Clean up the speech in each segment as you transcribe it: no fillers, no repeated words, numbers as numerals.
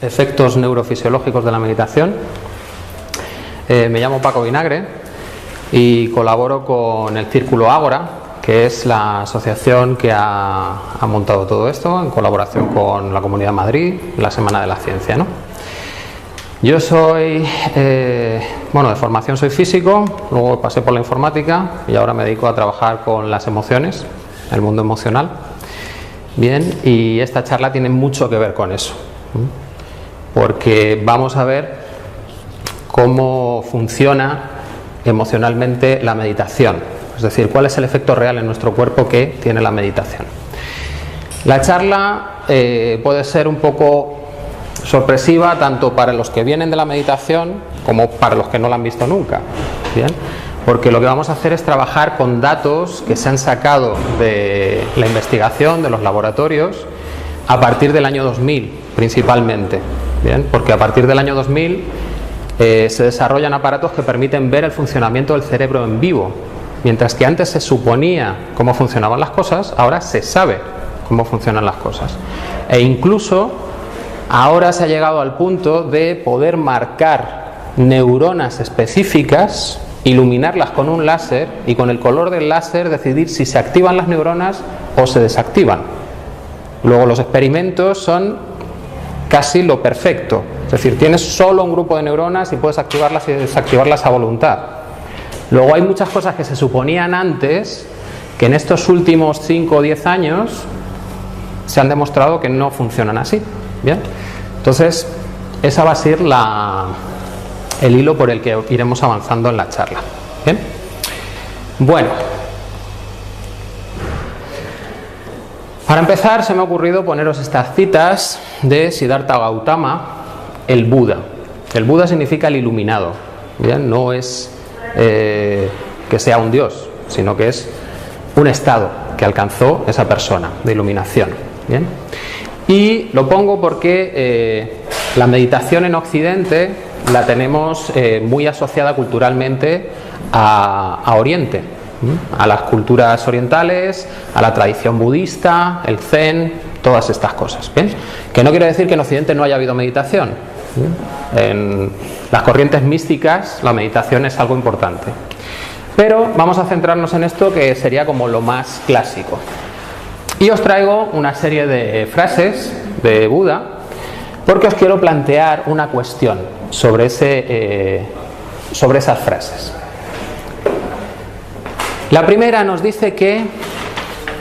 Efectos neurofisiológicos de la meditación. Me llamo Paco Vinagre y colaboro con el Círculo Ágora, que es la asociación que ha montado todo esto en colaboración con la Comunidad de Madrid, la Semana de la Ciencia, ¿no? Yo soy, de formación soy físico, luego pasé por la informática y ahora me dedico a trabajar con las emociones, el mundo emocional. Bien, y esta charla tiene mucho que ver con eso, porque vamos a ver cómo funciona emocionalmente la meditación, es decir, cuál es el efecto real en nuestro cuerpo que tiene la meditación. La charla puede ser un poco sorpresiva tanto para los que vienen de la meditación como para los que no la han visto nunca, ¿bien? Porque lo que vamos a hacer es trabajar con datos que se han sacado de la investigación de los laboratorios a partir del año 2000 principalmente, ¿bien? Porque a partir del año 2000 se desarrollan aparatos que permiten ver el funcionamiento del cerebro en vivo. Mientras que antes se suponía cómo funcionaban las cosas, ahora se sabe cómo funcionan las cosas. E incluso ahora se ha llegado al punto de poder marcar neuronas específicas, iluminarlas con un láser y con el color del láser decidir si se activan las neuronas o se desactivan. Luego los experimentos son casi lo perfecto. Es decir, tienes solo un grupo de neuronas y puedes activarlas y desactivarlas a voluntad. Luego hay muchas cosas que se suponían antes que en estos últimos 5 o 10 años se han demostrado que no funcionan así. ¿Bien? Entonces, esa va a ser el hilo por el que iremos avanzando en la charla. ¿Bien? Bueno, para empezar se me ha ocurrido poneros estas citas de Siddhartha Gautama, el Buda. El Buda significa el iluminado. ¿Bien? No es que sea un dios, sino que es un estado que alcanzó esa persona de iluminación. ¿Bien? Y lo pongo porque la meditación en Occidente la tenemos muy asociada culturalmente a Oriente, a las culturas orientales, a la tradición budista, el zen, todas estas cosas. ¿Bien? Que no quiere decir que en Occidente no haya habido meditación. En las corrientes místicas la meditación es algo importante. Pero vamos a centrarnos en esto, que sería como lo más clásico. Y os traigo una serie de frases de Buda porque os quiero plantear una cuestión sobre esas frases. La primera nos dice que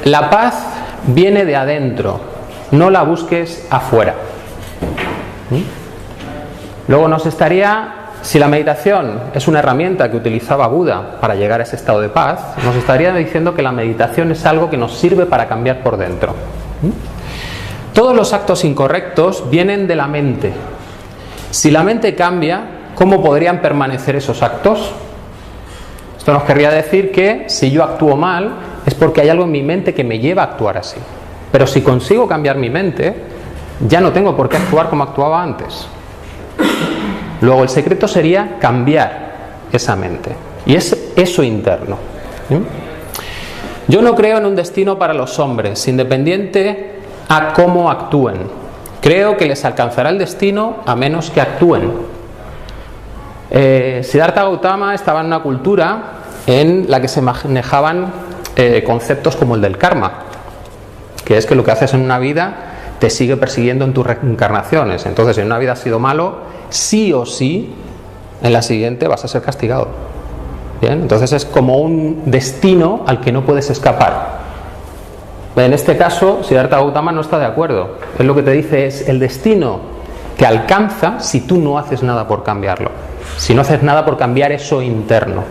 la paz viene de adentro, no la busques afuera. Luego si la meditación es una herramienta que utilizaba Buda para llegar a ese estado de paz, nos estaría diciendo que la meditación es algo que nos sirve para cambiar por dentro. Todos los actos incorrectos vienen de la mente. Si la mente cambia, ¿cómo podrían permanecer esos actos? Esto nos querría decir que si yo actúo mal es porque hay algo en mi mente que me lleva a actuar así. Pero si consigo cambiar mi mente, ya no tengo por qué actuar como actuaba antes. Luego el secreto sería cambiar esa mente. Y es eso interno. Yo no creo en un destino para los hombres, independiente a cómo actúen. Creo que les alcanzará el destino a menos que actúen. Siddhartha Gautama estaba en una cultura en la que se manejaban conceptos como el del karma, que es que lo que haces en una vida te sigue persiguiendo en tus reencarnaciones. Entonces, si en una vida has sido malo, sí o sí, en la siguiente vas a ser castigado. ¿Bien? Entonces es como un destino al que no puedes escapar. En este caso, Siddhartha Gautama no está de acuerdo. Él lo que te dice es: el destino te alcanza si tú no haces nada por cambiarlo. Si no haces nada por cambiar eso interno,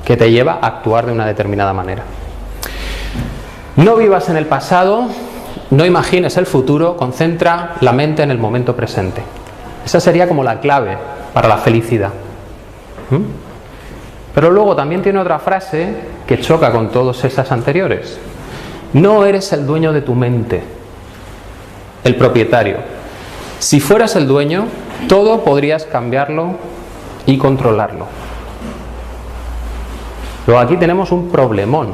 que te lleva a actuar de una determinada manera. No vivas en el pasado, no imagines el futuro, concentra la mente en el momento presente. Esa sería como la clave para la felicidad. Pero luego también tiene otra frase que choca con todas esas anteriores. No eres el dueño de tu mente, el propietario. Si fueras el dueño, todo podrías cambiarlo y controlarlo. Luego aquí tenemos un problemón.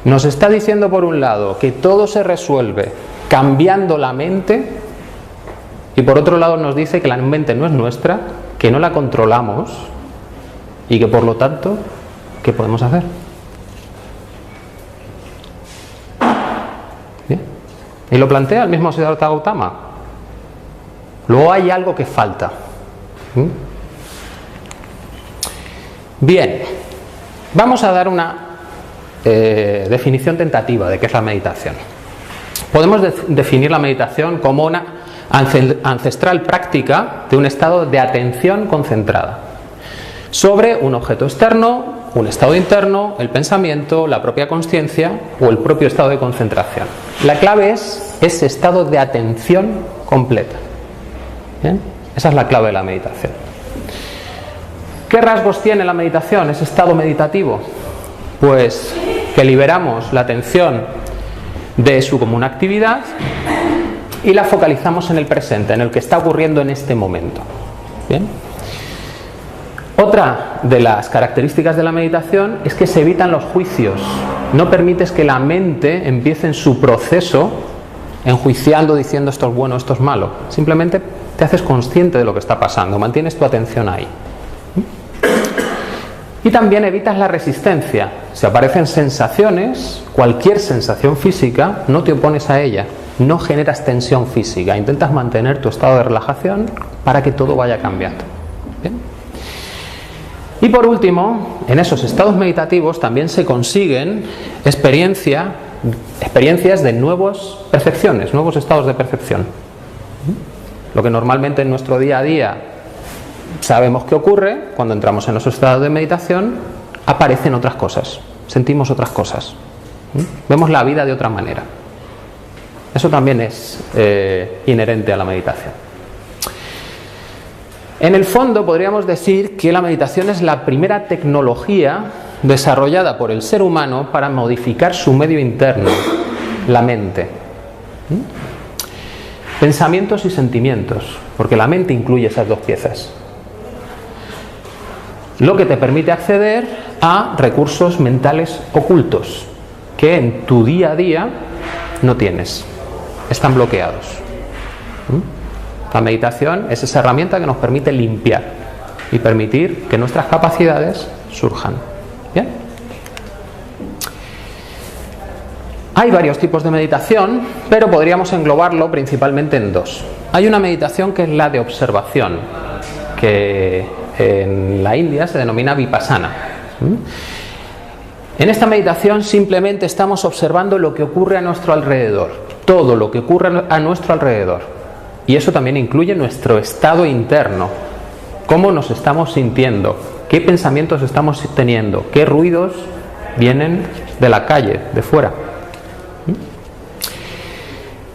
Nos está diciendo por un lado que todo se resuelve cambiando la mente, y por otro lado nos dice que la mente no es nuestra, que no la controlamos y que por lo tanto, ¿qué podemos hacer? ¿Bien? Y lo plantea el mismo Siddhartha Gautama. Luego hay algo que falta. Bien, vamos a dar una definición tentativa de qué es la meditación. Podemos definir la meditación como una ancestral práctica de un estado de atención concentrada sobre un objeto externo, un estado interno, el pensamiento, la propia consciencia o el propio estado de concentración. La clave es ese estado de atención completa. ¿Bien? Esa es la clave de la meditación. ¿Qué rasgos tiene la meditación, ese estado meditativo? Pues que liberamos la atención de su común actividad y la focalizamos en el presente, en el que está ocurriendo en este momento. ¿Bien? Otra de las características de la meditación es que se evitan los juicios. No permites que la mente empiece en su proceso enjuiciando, diciendo esto es bueno, esto es malo. Simplemente te haces consciente de lo que está pasando, mantienes tu atención ahí. Y también evitas la resistencia. Si aparecen sensaciones, cualquier sensación física, no te opones a ella, no generas tensión física, intentas mantener tu estado de relajación para que todo vaya cambiando. ¿Bien? Y por último, en esos estados meditativos también se consiguen experiencias de nuevas percepciones, nuevos estados de percepción. Lo que normalmente en nuestro día a día sabemos que ocurre, cuando entramos en esos estados de meditación, aparecen otras cosas, sentimos otras cosas, vemos la vida de otra manera. Eso también es inherente a la meditación. En el fondo podríamos decir que la meditación es la primera tecnología desarrollada por el ser humano para modificar su medio interno, la mente. Pensamientos y sentimientos, porque la mente incluye esas dos piezas. Lo que te permite acceder a recursos mentales ocultos que en tu día a día no tienes, están bloqueados. La meditación es esa herramienta que nos permite limpiar y permitir que nuestras capacidades surjan. ¿Bien? Hay varios tipos de meditación, pero podríamos englobarlo principalmente en dos. Hay una meditación que es la de observación, que en la India se denomina vipassana. En esta meditación simplemente estamos observando lo que ocurre a nuestro alrededor, todo lo que ocurre a nuestro alrededor. Y eso también incluye nuestro estado interno, cómo nos estamos sintiendo, qué pensamientos estamos teniendo, qué ruidos vienen de la calle, de fuera.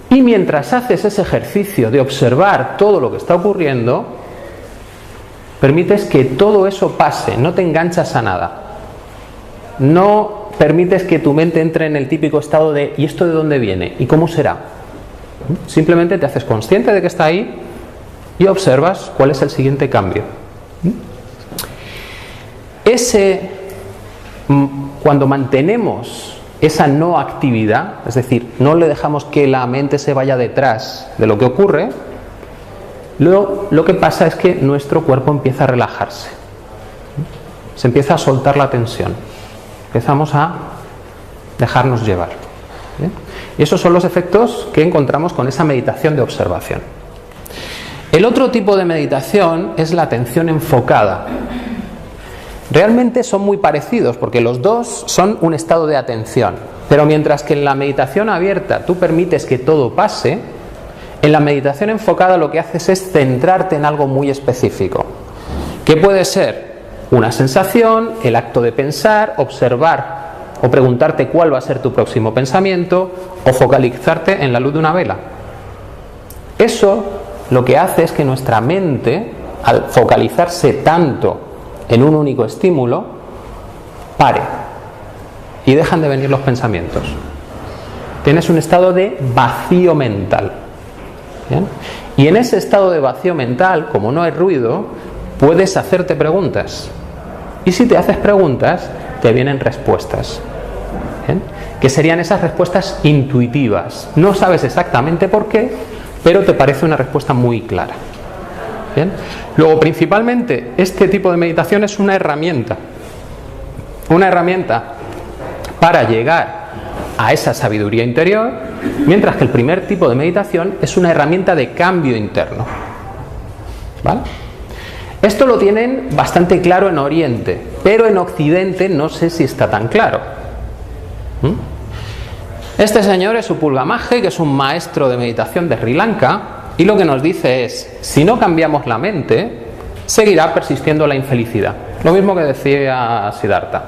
Y mientras haces ese ejercicio de observar todo lo que está ocurriendo, permites que todo eso pase, no te enganchas a nada. No permites que tu mente entre en el típico estado de ¿y esto de dónde viene? ¿Y cómo será? Simplemente te haces consciente de que está ahí y observas cuál es el siguiente cambio. Cuando mantenemos esa no actividad, es decir, no le dejamos que la mente se vaya detrás de lo que ocurre, lo que pasa es que nuestro cuerpo empieza a relajarse, se empieza a soltar la tensión, empezamos a dejarnos llevar. ¿Bien? Y esos son los efectos que encontramos con esa meditación de observación. El otro tipo de meditación es la atención enfocada. Realmente son muy parecidos porque los dos son un estado de atención, pero mientras que en la meditación abierta tú permites que todo pase, en la meditación enfocada lo que haces es centrarte en algo muy específico, que puede ser una sensación, el acto de pensar, observar o preguntarte cuál va a ser tu próximo pensamiento, o focalizarte en la luz de una vela. Eso lo que hace es que nuestra mente, al focalizarse tanto en un único estímulo, pare y dejan de venir los pensamientos. Tienes un estado de vacío mental. ¿Bien? Y en ese estado de vacío mental, como no hay ruido, puedes hacerte preguntas. Y si te haces preguntas, te vienen respuestas. ¿Bien? Que serían esas respuestas intuitivas. No sabes exactamente por qué, pero te parece una respuesta muy clara. ¿Bien? Luego, principalmente, este tipo de meditación es una herramienta. Una herramienta para llegar a esa sabiduría interior, mientras que el primer tipo de meditación es una herramienta de cambio interno. ¿Vale? Esto lo tienen bastante claro en Oriente, pero en Occidente no sé si está tan claro. Este señor es Upulga Magge, que es un maestro de meditación de Sri Lanka, y lo que nos dice es: si no cambiamos la mente, seguirá persistiendo la infelicidad. Lo mismo que decía Siddhartha.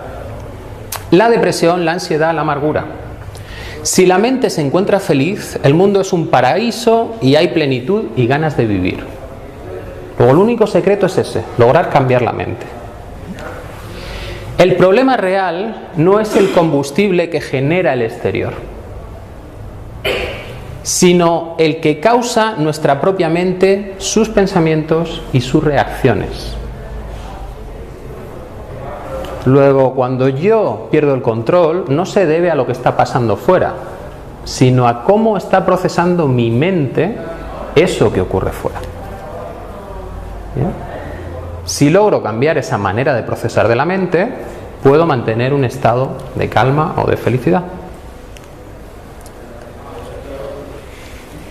La depresión, la ansiedad, la amargura. Si la mente se encuentra feliz, el mundo es un paraíso y hay plenitud y ganas de vivir. Luego, el único secreto es ese: lograr cambiar la mente. El problema real no es el combustible que genera el exterior, sino el que causa nuestra propia mente, sus pensamientos y sus reacciones. Luego, cuando yo pierdo el control, no se debe a lo que está pasando fuera, sino a cómo está procesando mi mente eso que ocurre fuera. ¿Bien? Si logro cambiar esa manera de procesar de la mente, puedo mantener un estado de calma o de felicidad.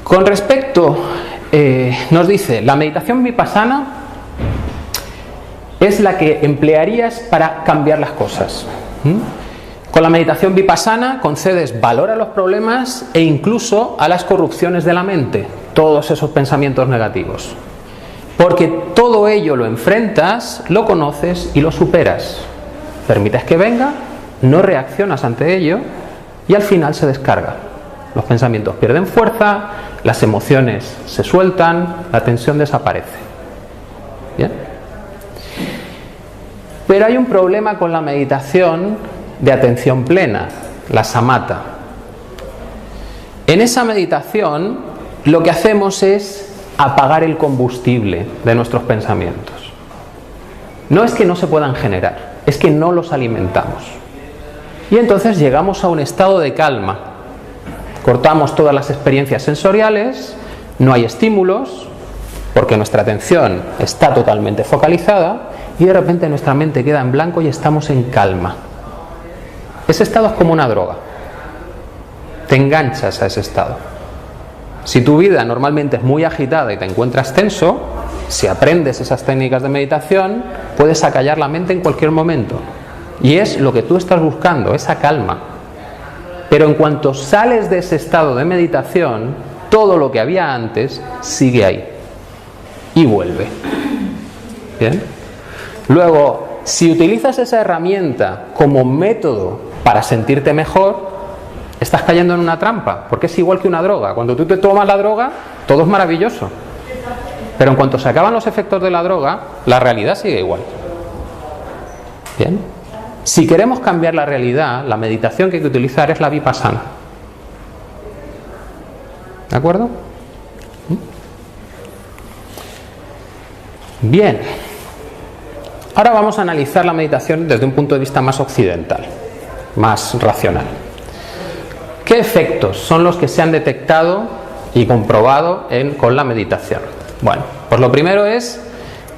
Con respecto, nos dice, la meditación vipassana es la que emplearías para cambiar las cosas. Con la meditación vipassana concedes valor a los problemas e incluso a las corrupciones de la mente, todos esos pensamientos negativos. Porque todo ello lo enfrentas, lo conoces y lo superas. Permites que venga, no reaccionas ante ello y al final se descarga. Los pensamientos pierden fuerza, las emociones se sueltan, la tensión desaparece. ¿Bien? Pero hay un problema con la meditación de atención plena, la samatha. En esa meditación lo que hacemos es apagar el combustible de nuestros pensamientos. No es que no se puedan generar, es que no los alimentamos. Y entonces llegamos a un estado de calma. Cortamos todas las experiencias sensoriales, no hay estímulos, porque nuestra atención está totalmente focalizada, y de repente nuestra mente queda en blanco y estamos en calma. Ese estado es como una droga. Te enganchas a ese estado. Si tu vida normalmente es muy agitada y te encuentras tenso, si aprendes esas técnicas de meditación, puedes acallar la mente en cualquier momento. Y es lo que tú estás buscando, esa calma. Pero en cuanto sales de ese estado de meditación, todo lo que había antes sigue ahí. Y vuelve. ¿Bien? Luego, si utilizas esa herramienta como método para sentirte mejor, estás cayendo en una trampa, porque es igual que una droga. Cuando tú te tomas la droga, todo es maravilloso. Pero en cuanto se acaban los efectos de la droga, la realidad sigue igual. ¿Bien? Si queremos cambiar la realidad, la meditación que hay que utilizar es la vipassana. ¿De acuerdo? Bien. Ahora vamos a analizar la meditación desde un punto de vista más occidental, más racional. ¿Qué efectos son los que se han detectado y comprobado con la meditación? Bueno, pues lo primero es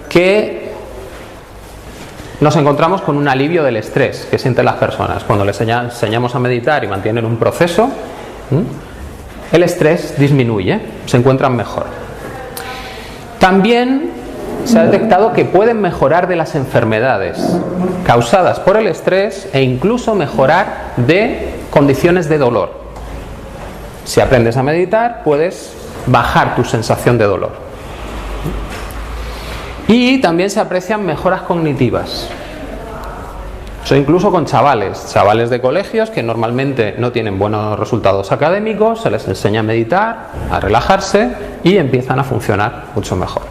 que nos encontramos con un alivio del estrés que sienten las personas. Cuando les enseñamos a meditar y mantienen un proceso, el estrés disminuye, se encuentran mejor. También se ha detectado que pueden mejorar de las enfermedades causadas por el estrés e incluso mejorar de condiciones de dolor. Si aprendes a meditar, puedes bajar tu sensación de dolor. Y también se aprecian mejoras cognitivas. Eso incluso con chavales de colegios que normalmente no tienen buenos resultados académicos, se les enseña a meditar, a relajarse y empiezan a funcionar mucho mejor.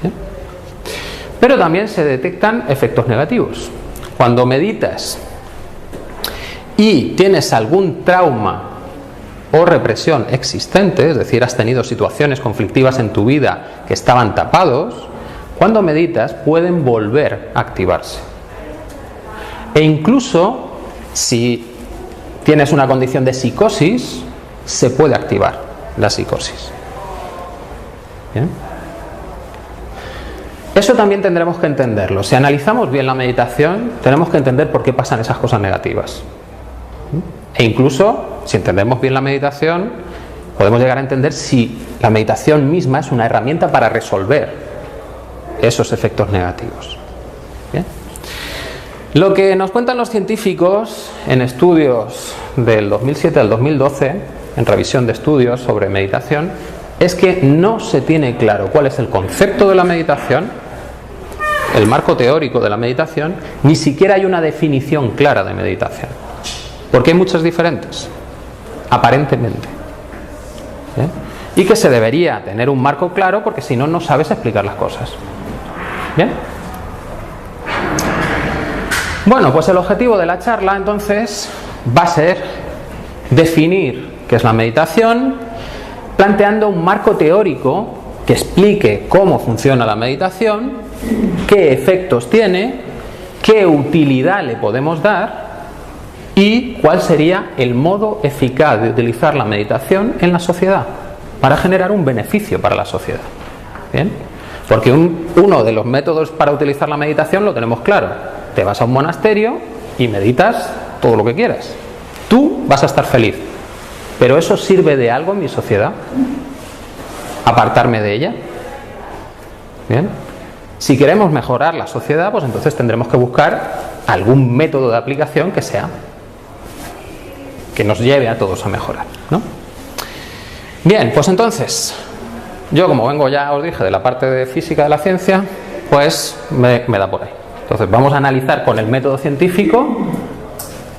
¿Bien? Pero también se detectan efectos negativos. Cuando meditas y tienes algún trauma o represión existente, es decir, has tenido situaciones conflictivas en tu vida que estaban tapados, cuando meditas pueden volver a activarse. E incluso si tienes una condición de psicosis, se puede activar la psicosis. ¿Bien? Eso también tendremos que entenderlo. Si analizamos bien la meditación, tenemos que entender por qué pasan esas cosas negativas. E incluso, si entendemos bien la meditación, podemos llegar a entender si la meditación misma es una herramienta para resolver esos efectos negativos. ¿Bien? Lo que nos cuentan los científicos en estudios del 2007 al 2012, en revisión de estudios sobre meditación, es que no se tiene claro cuál es el concepto de la meditación, el marco teórico de la meditación, ni siquiera hay una definición clara de meditación. Porque hay muchas diferentes, aparentemente. ¿Bien? Y que se debería tener un marco claro, porque si no, no sabes explicar las cosas. ¿Bien? Bueno, pues el objetivo de la charla entonces va a ser definir qué es la meditación, planteando un marco teórico que explique cómo funciona la meditación, qué efectos tiene, qué utilidad le podemos dar y cuál sería el modo eficaz de utilizar la meditación en la sociedad para generar un beneficio para la sociedad. ¿Bien? Porque uno de los métodos para utilizar la meditación lo tenemos claro. Te vas a un monasterio y meditas todo lo que quieras. Tú vas a estar feliz. ¿Pero eso sirve de algo en mi sociedad? ¿Apartarme de ella? ¿Bien? Si queremos mejorar la sociedad, pues entonces tendremos que buscar algún método de aplicación que nos lleve a todos a mejorar, ¿no? Bien, pues entonces, yo como vengo ya, os dije, de la parte de física de la ciencia, pues me da por ahí. Entonces vamos a analizar con el método científico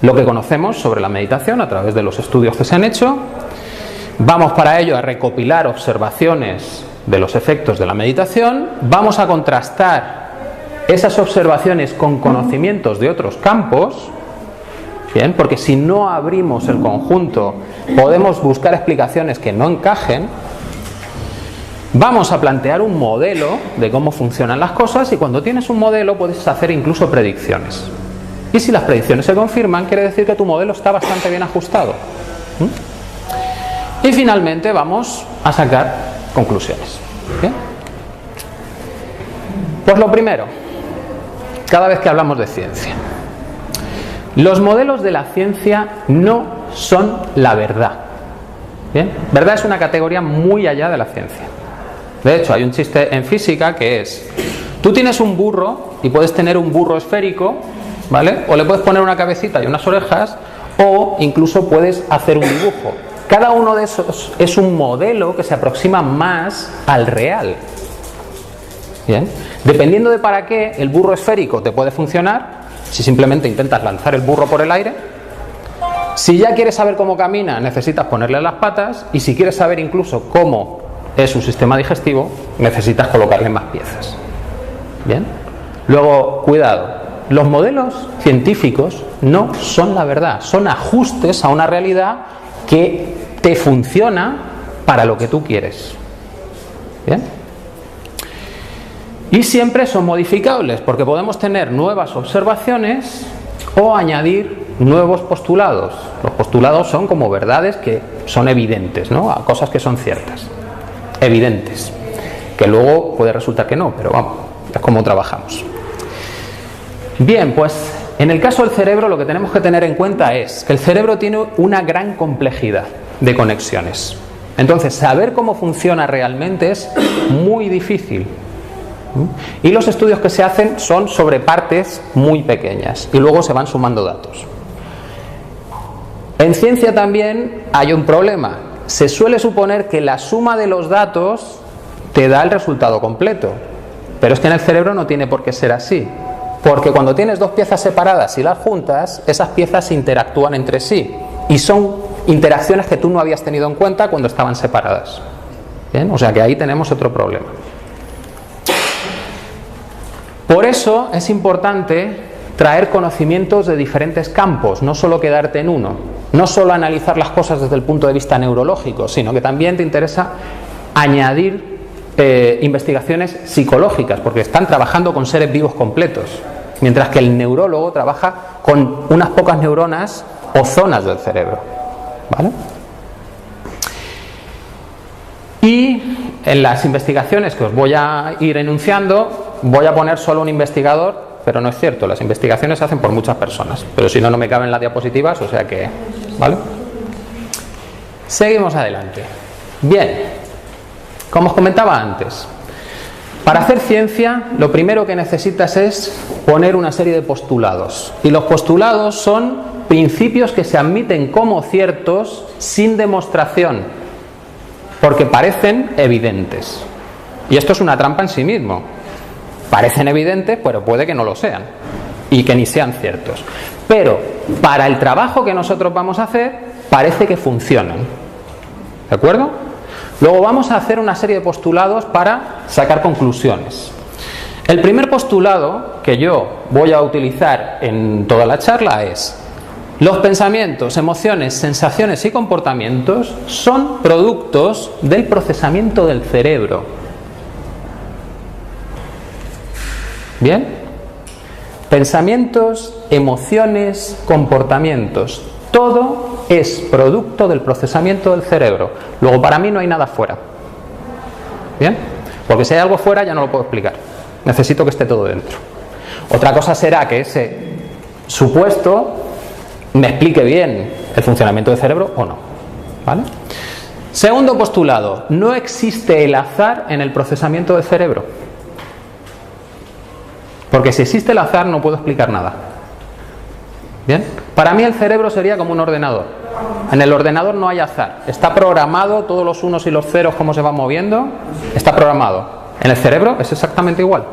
lo que conocemos sobre la meditación a través de los estudios que se han hecho. Vamos para ello a recopilar observaciones de los efectos de la meditación. Vamos a contrastar esas observaciones con conocimientos de otros campos. Bien, porque si no abrimos el conjunto podemos buscar explicaciones que no encajen. Vamos a plantear un modelo de cómo funcionan las cosas y cuando tienes un modelo puedes hacer incluso predicciones. Y si las predicciones se confirman, quiere decir que tu modelo está bastante bien ajustado. Y finalmente vamos a sacar conclusiones. ¿Bien? Pues lo primero, cada vez que hablamos de ciencia, los modelos de la ciencia no son la verdad. ¿Bien? Verdad es una categoría muy allá de la ciencia. De hecho, hay un chiste en física que es: tú tienes un burro y puedes tener un burro esférico, ¿vale? O le puedes poner una cabecita y unas orejas, o incluso puedes hacer un dibujo. Cada uno de esos es un modelo que se aproxima más al real. ¿Bien? Dependiendo de para qué, el burro esférico te puede funcionar si simplemente intentas lanzar el burro por el aire. Si ya quieres saber cómo camina, necesitas ponerle las patas, y si quieres saber incluso cómo es su sistema digestivo, necesitas colocarle más piezas. ¿Bien? Luego, cuidado, los modelos científicos no son la verdad, son ajustes a una realidad que te funciona para lo que tú quieres. ¿Bien? Y siempre son modificables, porque podemos tener nuevas observaciones o añadir nuevos postulados. Los postulados son como verdades que son evidentes, ¿no? A cosas que son ciertas, evidentes, que luego puede resultar que no, pero vamos, es como trabajamos. Bien, pues en el caso del cerebro lo que tenemos que tener en cuenta es que el cerebro tiene una gran complejidad de conexiones. Entonces, saber cómo funciona realmente es muy difícil. Y los estudios que se hacen son sobre partes muy pequeñas y luego se van sumando datos. En ciencia también hay un problema. Se suele suponer que la suma de los datos te da el resultado completo, pero es que en el cerebro no tiene por qué ser así, porque cuando tienes dos piezas separadas y las juntas, esas piezas interactúan entre sí y son interacciones que tú no habías tenido en cuenta cuando estaban separadas. ¿Bien? O sea que ahí tenemos otro problema. Por eso es importante traer conocimientos de diferentes campos, no solo quedarte en uno, no solo analizar las cosas desde el punto de vista neurológico, sino que también te interesa añadir investigaciones psicológicas, porque están trabajando con seres vivos completos, mientras que el neurólogo trabaja con unas pocas neuronas o zonas del cerebro, ¿vale? Y en las investigaciones que os voy a ir enunciando, voy a poner solo un investigador, pero no es cierto, las investigaciones se hacen por muchas personas, pero si no, no me caben las diapositivas, o sea que, ¿vale? Seguimos adelante. Bien. Como os comentaba antes, para hacer ciencia lo primero que necesitas es poner una serie de postulados. Y los postulados son principios que se admiten como ciertos sin demostración, porque parecen evidentes. Y esto es una trampa en sí mismo. Parecen evidentes, pero puede que no lo sean y que ni sean ciertos. Pero para el trabajo que nosotros vamos a hacer, parece que funcionan. ¿De acuerdo? Luego vamos a hacer una serie de postulados para sacar conclusiones. El primer postulado que yo voy a utilizar en toda la charla es: los pensamientos, emociones, sensaciones y comportamientos son productos del procesamiento del cerebro. ¿Bien? Pensamientos, emociones, comportamientos. Todo es producto del procesamiento del cerebro. Luego, para mí no hay nada fuera. ¿Bien? Porque si hay algo fuera ya no lo puedo explicar. Necesito que esté todo dentro. Otra cosa será que ese supuesto me explique bien el funcionamiento del cerebro o no. ¿Vale? Segundo postulado: no existe el azar en el procesamiento del cerebro. Porque si existe el azar no puedo explicar nada. ¿Bien? Para mí el cerebro sería como un ordenador. En el ordenador no hay azar. Está programado, todos los unos y los ceros, cómo se van moviendo, está programado. En el cerebro es exactamente igual.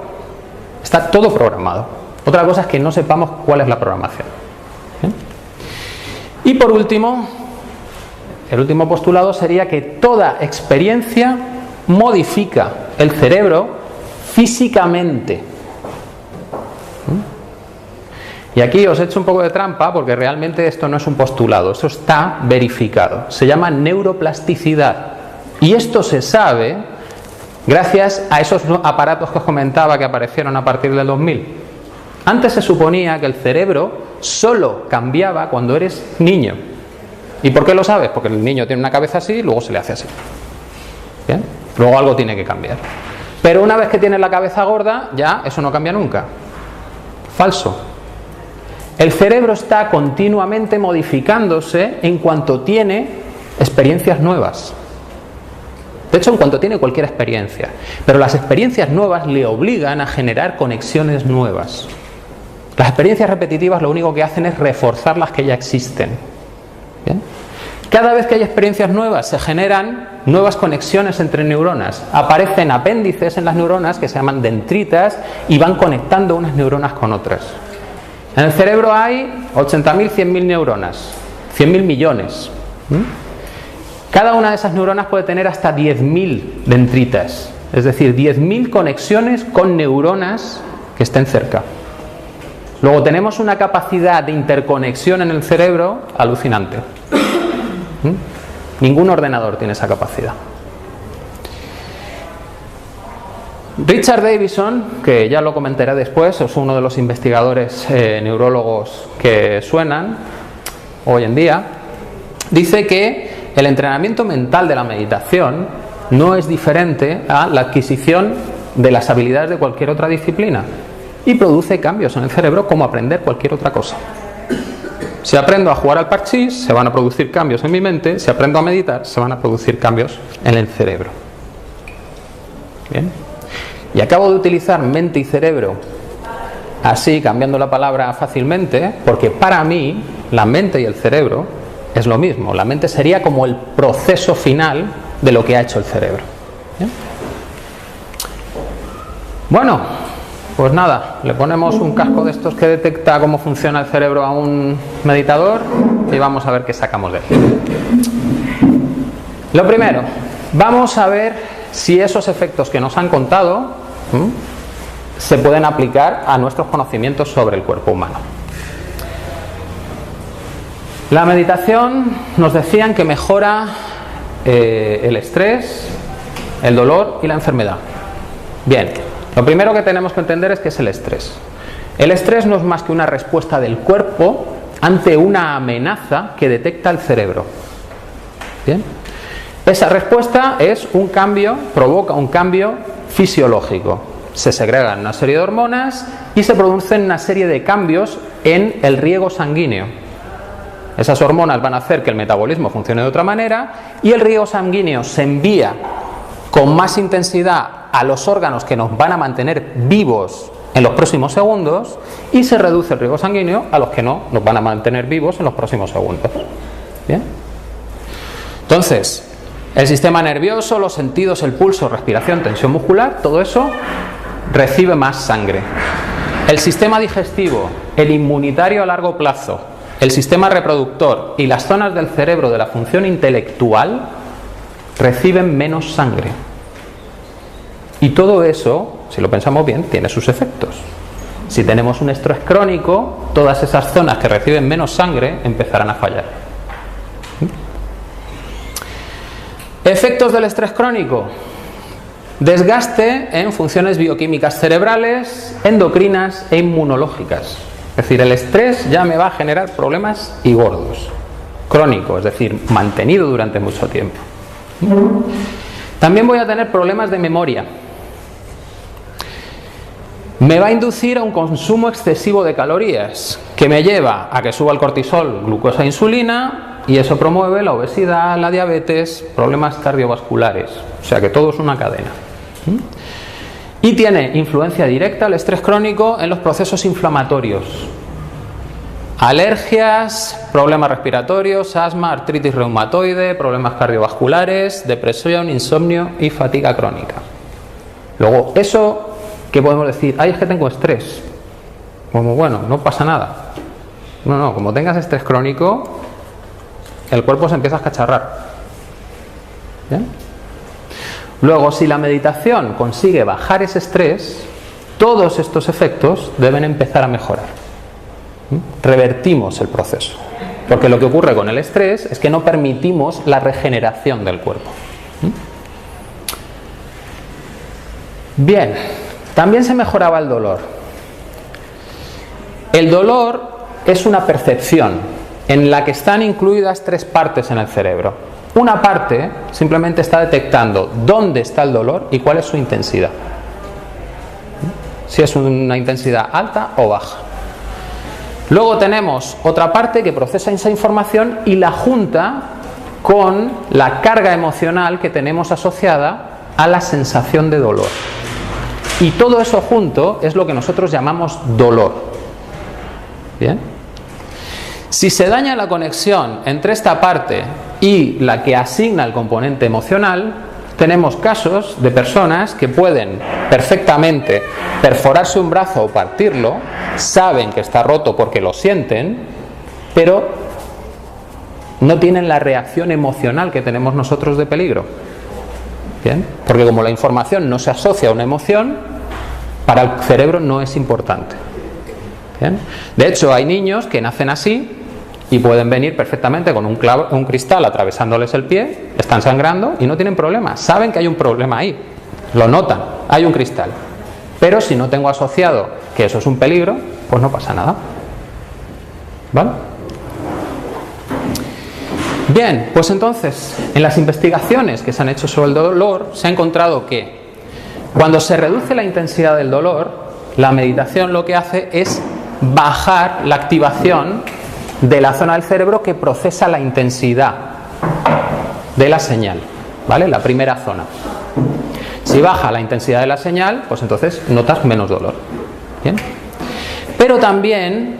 Está todo programado. Otra cosa es que no sepamos cuál es la programación. ¿Bien? Y por último, el último postulado sería que toda experiencia modifica el cerebro físicamente. Y aquí os he hecho un poco de trampa porque realmente esto no es un postulado, esto está verificado. Se llama neuroplasticidad. Y esto se sabe gracias a esos aparatos que os comentaba que aparecieron a partir del 2000. Antes se suponía que el cerebro solo cambiaba cuando eres niño. ¿Y por qué lo sabes? Porque el niño tiene una cabeza así y luego se le hace así. ¿Bien? Luego algo tiene que cambiar. Pero una vez que tienes la cabeza gorda, ya eso no cambia nunca. Falso. El cerebro está continuamente modificándose en cuanto tiene experiencias nuevas. De hecho, en cuanto tiene cualquier experiencia. Pero las experiencias nuevas le obligan a generar conexiones nuevas. Las experiencias repetitivas lo único que hacen es reforzar las que ya existen. ¿Bien? Cada vez que hay experiencias nuevas se generan nuevas conexiones entre neuronas. Aparecen apéndices en las neuronas que se llaman dendritas y van conectando unas neuronas con otras. En el cerebro hay 80.000, 100.000 neuronas, 100.000 millones. Cada una de esas neuronas puede tener hasta 10.000 dendritas, es decir, 10.000 conexiones con neuronas que estén cerca. Luego tenemos una capacidad de interconexión en el cerebro alucinante. Ningún ordenador tiene esa capacidad. Richard Davidson, que ya lo comentaré después, es uno de los investigadores neurólogos que suenan hoy en día, dice que el entrenamiento mental de la meditación no es diferente a la adquisición de las habilidades de cualquier otra disciplina y produce cambios en el cerebro como aprender cualquier otra cosa. Si aprendo a jugar al parchís, se van a producir cambios en mi mente. Si aprendo a meditar, se van a producir cambios en el cerebro. Bien. Y acabo de utilizar mente y cerebro así, cambiando la palabra fácilmente, porque para mí la mente y el cerebro es lo mismo. La mente sería como el proceso final de lo que ha hecho el cerebro. ¿Bien? Bueno, pues nada, le ponemos un casco de estos que detecta cómo funciona el cerebro a un meditador y vamos a ver qué sacamos de él. Lo primero, vamos a ver si esos efectos que nos han contado se pueden aplicar a nuestros conocimientos sobre el cuerpo humano. La meditación nos decían que mejora el estrés, el dolor y la enfermedad. Bien, lo primero que tenemos que entender es qué es el estrés. El estrés no es más que una respuesta del cuerpo ante una amenaza que detecta el cerebro. Bien, esa respuesta es un cambio, provoca un cambio fisiológico. Se segregan una serie de hormonas y se producen una serie de cambios en el riego sanguíneo. Esas hormonas van a hacer que el metabolismo funcione de otra manera y el riego sanguíneo se envía con más intensidad a los órganos que nos van a mantener vivos en los próximos segundos y se reduce el riego sanguíneo a los que no nos van a mantener vivos en los próximos segundos. ¿Bien? Entonces, el sistema nervioso, los sentidos, el pulso, respiración, tensión muscular, todo eso recibe más sangre. El sistema digestivo, el inmunitario a largo plazo, el sistema reproductor y las zonas del cerebro de la función intelectual reciben menos sangre. Y todo eso, si lo pensamos bien, tiene sus efectos. Si tenemos un estrés crónico, todas esas zonas que reciben menos sangre empezarán a fallar. Efectos del estrés crónico: desgaste en funciones bioquímicas cerebrales, endocrinas e inmunológicas. Es decir, el estrés ya me va a generar problemas y gordos. Crónico, es decir, mantenido durante mucho tiempo. También voy a tener problemas de memoria. Me va a inducir a un consumo excesivo de calorías, que me lleva a que suba el cortisol, glucosa e insulina, y eso promueve la obesidad, la diabetes, problemas cardiovasculares. O sea que todo es una cadena. Y tiene influencia directa el estrés crónico en los procesos inflamatorios. Alergias, problemas respiratorios, asma, artritis reumatoide, problemas cardiovasculares, depresión, insomnio y fatiga crónica. Luego, eso, ¿qué podemos decir? Ay, es que tengo estrés. Como, bueno, no pasa nada. No, como tengas estrés crónico, el cuerpo se empieza a escacharrar. ¿Bien? Luego, si la meditación consigue bajar ese estrés, todos estos efectos deben empezar a mejorar. Revertimos el proceso. Porque lo que ocurre con el estrés es que no permitimos la regeneración del cuerpo. Bien, también se mejoraba el dolor. El dolor es una percepción en la que están incluidas tres partes en el cerebro. Una parte simplemente está detectando dónde está el dolor y cuál es su intensidad. Si es una intensidad alta o baja. Luego tenemos otra parte que procesa esa información y la junta con la carga emocional que tenemos asociada a la sensación de dolor. Y todo eso junto es lo que nosotros llamamos dolor. ¿Bien? Si se daña la conexión entre esta parte y la que asigna el componente emocional, tenemos casos de personas que pueden perfectamente perforarse un brazo o partirlo, saben que está roto porque lo sienten, pero no tienen la reacción emocional que tenemos nosotros de peligro. ¿Bien? Porque como la información no se asocia a una emoción, para el cerebro no es importante. ¿Bien? De hecho, hay niños que nacen así y pueden venir perfectamente con un cristal atravesándoles el pie, están sangrando y no tienen problema. Saben que hay un problema ahí, lo notan, hay un cristal. Pero si no tengo asociado que eso es un peligro, pues no pasa nada. ¿Vale? Bien, pues entonces, en las investigaciones que se han hecho sobre el dolor, se ha encontrado que cuando se reduce la intensidad del dolor, la meditación lo que hace es bajar la activación de la zona del cerebro que procesa la intensidad de la señal, ¿vale? La primera zona. Si baja la intensidad de la señal, pues entonces notas menos dolor. ¿Bien? Pero también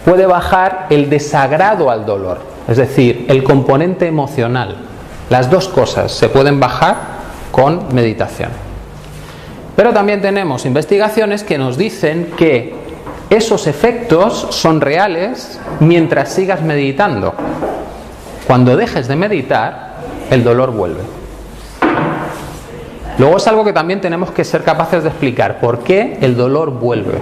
puede bajar el desagrado al dolor, es decir, el componente emocional. Las dos cosas se pueden bajar con meditación. Pero también tenemos investigaciones que nos dicen que esos efectos son reales mientras sigas meditando. Cuando dejes de meditar, el dolor vuelve. Luego es algo que también tenemos que ser capaces de explicar. ¿Por qué el dolor vuelve?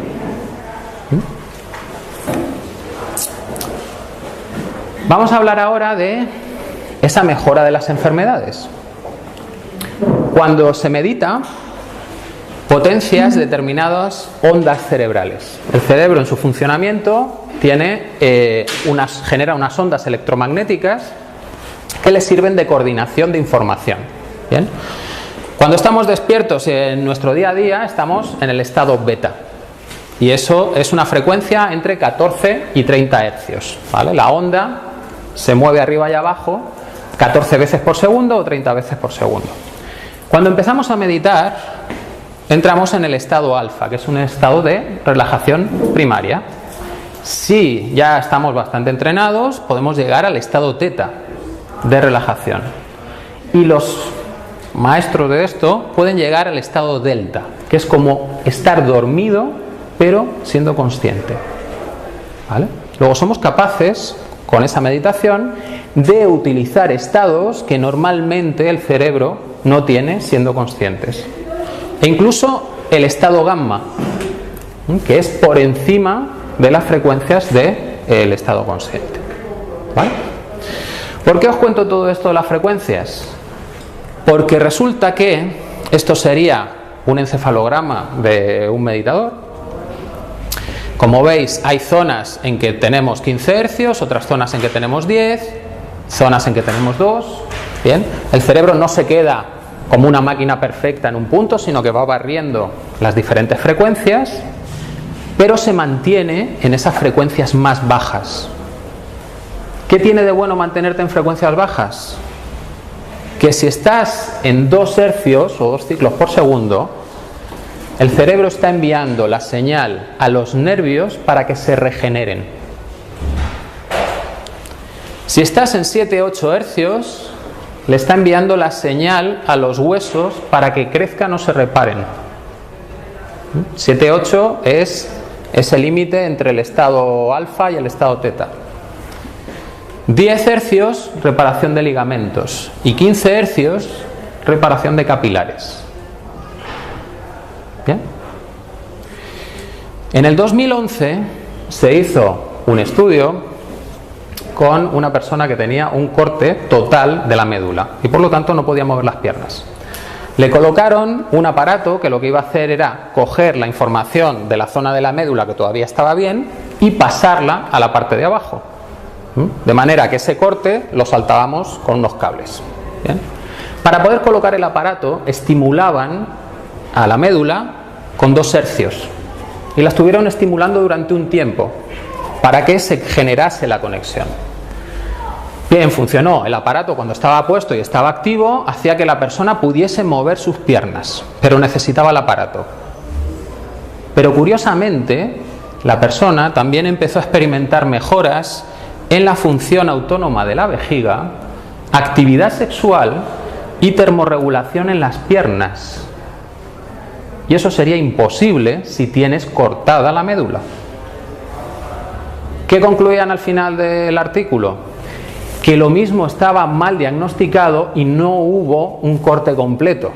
Vamos a hablar ahora de esa mejora de las enfermedades. Cuando se medita, potencias determinadas ondas cerebrales. El cerebro en su funcionamiento genera unas ondas electromagnéticas que le sirven de coordinación de información. ¿Bien? Cuando estamos despiertos en nuestro día a día, estamos en el estado beta. Y eso es una frecuencia entre 14 y 30 hercios. ¿Vale? La onda se mueve arriba y abajo 14 veces por segundo o 30 veces por segundo. Cuando empezamos a meditar, entramos en el estado alfa, que es un estado de relajación primaria. Si ya estamos bastante entrenados, podemos llegar al estado teta de relajación. Y los maestros de esto pueden llegar al estado delta, que es como estar dormido, pero siendo consciente. ¿Vale? Luego somos capaces, con esa meditación, de utilizar estados que normalmente el cerebro no tiene siendo conscientes. E incluso el estado gamma, que es por encima de las frecuencias del estado consciente. ¿Vale? ¿Por qué os cuento todo esto de las frecuencias? Porque resulta que esto sería un encefalograma de un meditador. Como veis, hay zonas en que tenemos 15 hercios, otras zonas en que tenemos 10, zonas en que tenemos 2. Bien, el cerebro no se queda como una máquina perfecta en un punto, sino que va barriendo las diferentes frecuencias, pero se mantiene en esas frecuencias más bajas. ¿Qué tiene de bueno mantenerte en frecuencias bajas? Que si estás en 2 hercios o 2 ciclos por segundo, el cerebro está enviando la señal a los nervios para que se regeneren. Si estás en 7-8 hercios, le está enviando la señal a los huesos para que crezcan o se reparen. 7-8 es ese límite entre el estado alfa y el estado teta. 10 hercios, reparación de ligamentos. Y 15 hercios, reparación de capilares. ¿Bien? En el 2011 se hizo un estudio con una persona que tenía un corte total de la médula y por lo tanto no podía mover las piernas. Le colocaron un aparato que lo que iba a hacer era coger la información de la zona de la médula que todavía estaba bien y pasarla a la parte de abajo. De manera que ese corte lo saltábamos con unos cables. ¿Bien? Para poder colocar el aparato, estimulaban a la médula con 2 hercios y la estuvieron estimulando durante un tiempo para que se generase la conexión. Bien, funcionó. El aparato, cuando estaba puesto y estaba activo, hacía que la persona pudiese mover sus piernas, pero necesitaba el aparato. Pero curiosamente, la persona también empezó a experimentar mejoras en la función autónoma de la vejiga, actividad sexual y termorregulación en las piernas. Y eso sería imposible si tienes cortada la médula. ¿Qué concluían al final del artículo? Que lo mismo estaba mal diagnosticado y no hubo un corte completo.